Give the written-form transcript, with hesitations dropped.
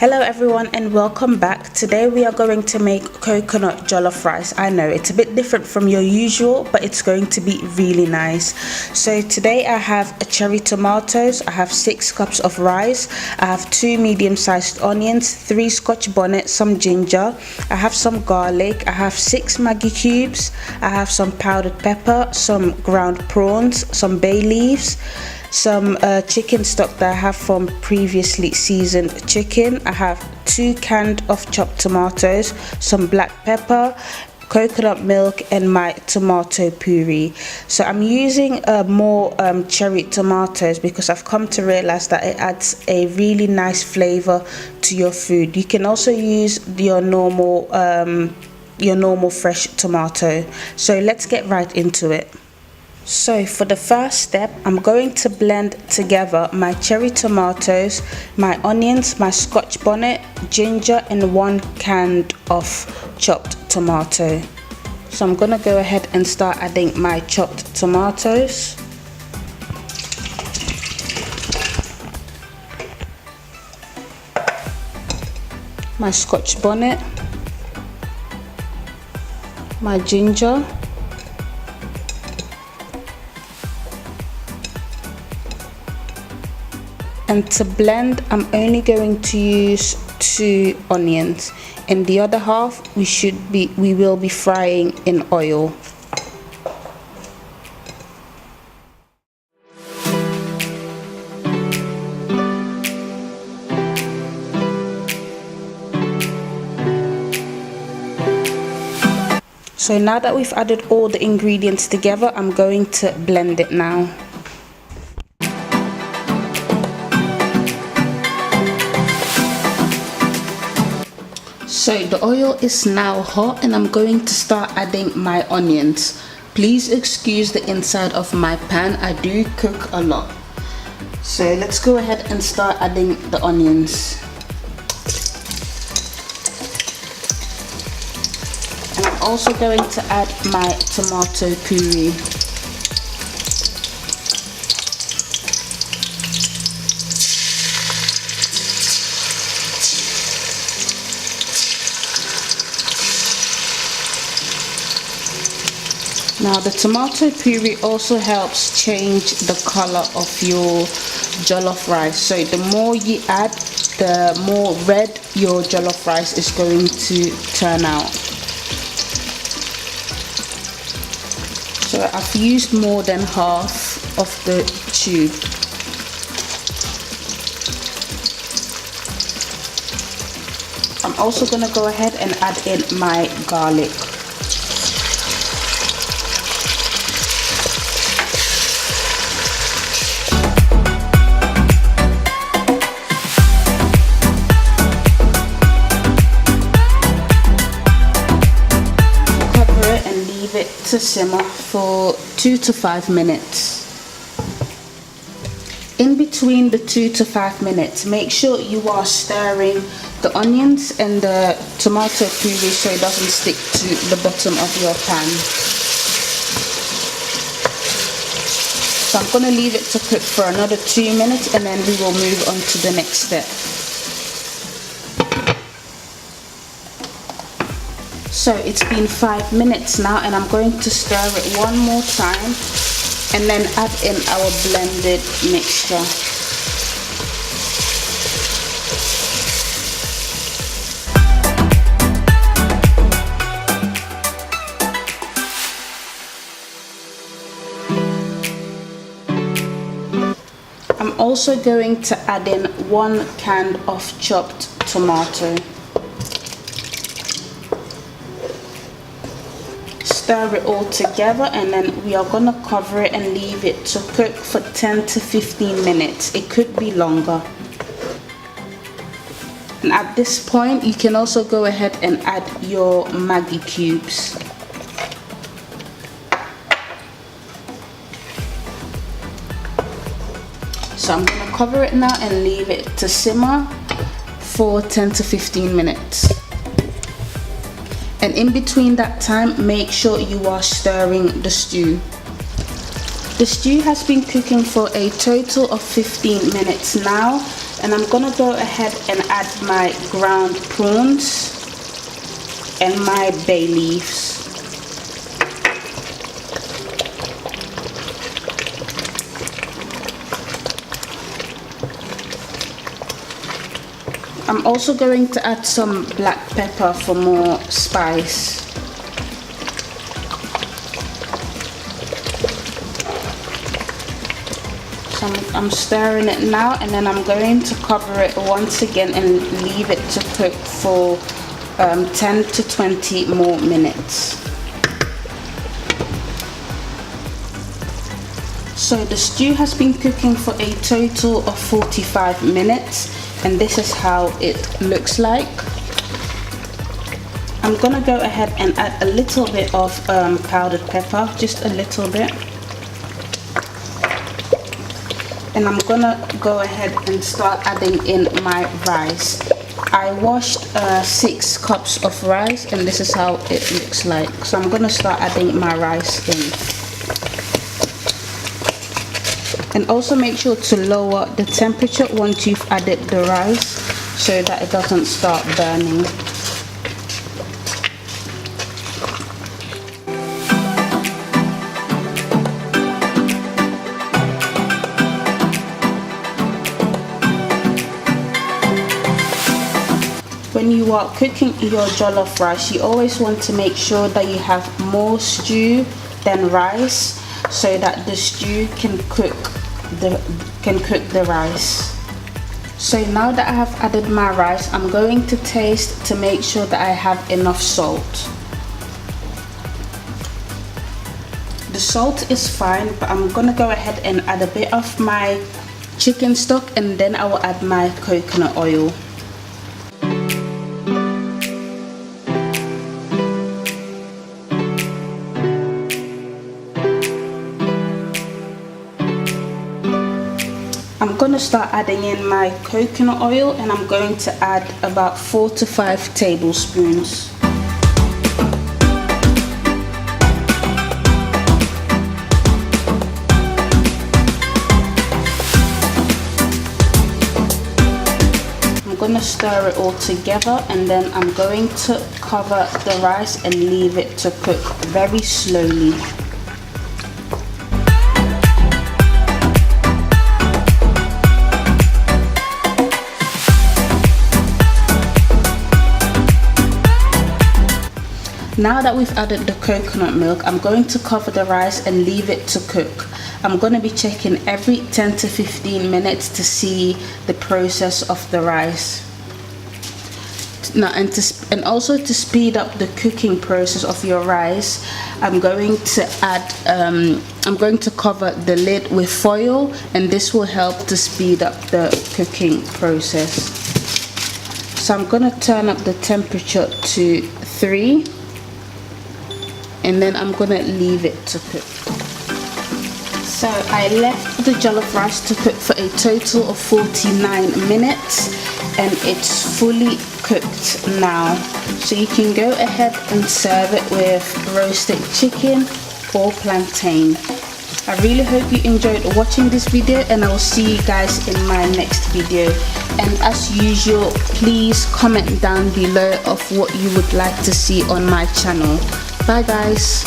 Hello everyone and welcome back. Today we are going to make coconut jollof rice. I know it's a bit different from your usual, but it's going to be really nice. So today I have cherry tomatoes, I have 6 cups of rice, I have 2 medium-sized onions, 3 scotch bonnet, some ginger, I have some garlic, I have 6 Maggi cubes, I have some powdered pepper, some ground prawns, some bay leaves, some chicken stock that I have from previously seasoned chicken. I have 2 cans of chopped tomatoes, some black pepper, coconut milk and my tomato puree. So I'm using more cherry tomatoes because I've come to realize that it adds a really nice flavor to your food. You can also use your normal fresh tomato. So let's get right into it. So for the first step, I'm going to blend together my cherry tomatoes, my onions, my scotch bonnet, ginger and 1 can of chopped tomato. So I'm going to go ahead and start adding my chopped tomatoes. My scotch bonnet, my ginger, and to blend I'm only going to use 2 onions, and the other half we will be frying in oil. So now that we've added all the ingredients together, I'm going to blend it now. So the oil is now hot and I'm going to start adding my onions. Please excuse the inside of my pan, I do cook a lot. So let's go ahead and start adding the onions. And I'm also going to add my tomato puree. Now the tomato puree also helps change the color of your jollof rice. So the more you add, the more red your jollof rice is going to turn out. So I've used more than half of the tube. I'm also going to go ahead and add in my garlic. It to simmer for 2 to 5 minutes. In between the 2 to 5 minutes, make sure you are stirring the onions and the tomato puree so it doesn't stick to the bottom of your pan. So I'm going to leave it to cook for another 2 minutes and then we will move on to the next step. So it's been 5 minutes now and I'm going to stir it one more time and then add in our blended mixture. I'm also going to add in 1 can of chopped tomato. Stir it all together and then we are going to cover it and leave it to cook for 10 to 15 minutes. It could be longer. And at this point you can also go ahead and add your Maggi cubes. So I'm going to cover it now and leave it to simmer for 10 to 15 minutes. And in between that time, make sure you are stirring the stew. The stew has been cooking for a total of 15 minutes now, And I'm gonna go ahead and add my ground prawns and my bay leaves. I'm also going to add some black pepper for more spice. So I'm stirring it now, and then I'm going to cover it once again and leave it to cook for 10 to 20 more minutes. So the stew has been cooking for a total of 45 minutes, and this is how it looks like. I'm gonna go ahead and add a little bit of powdered pepper, just a little bit. And I'm gonna go ahead and start adding in my rice. I washed 6 cups of rice, and this is how it looks like. So I'm gonna start adding my rice in. And also make sure to lower the temperature once you've added the rice so that it doesn't start burning. When you are cooking your jollof rice, you always want to make sure that you have more stew than rice, so that the stew can cook the rice. So now that I have added my rice, I'm going to taste to make sure that I have enough salt. The salt is fine, but I'm gonna go ahead and add a bit of my chicken stock, and then I will add my coconut oil. I'm going to start adding in my coconut oil, and I'm going to add about 4 to 5 tablespoons. I'm going to stir it all together, and then I'm going to cover the rice and leave it to cook very slowly. Now that we've added the coconut milk, I'm going to cover the rice and leave it to cook. I'm going to be checking every 10 to 15 minutes to see the process of the rice. Now, and also to speed up the cooking process of your rice, I'm going to cover the lid with foil, and this will help to speed up the cooking process. So I'm going to turn up the temperature to 3. And then I'm gonna leave it to cook. So I left the jollof rice to cook for a total of 49 minutes, and it's fully cooked now. So you can go ahead and serve it with roasted chicken or plantain. I really hope you enjoyed watching this video, and I will see you guys in my next video. And as usual, please comment down below of what you would like to see on my channel. Bye guys.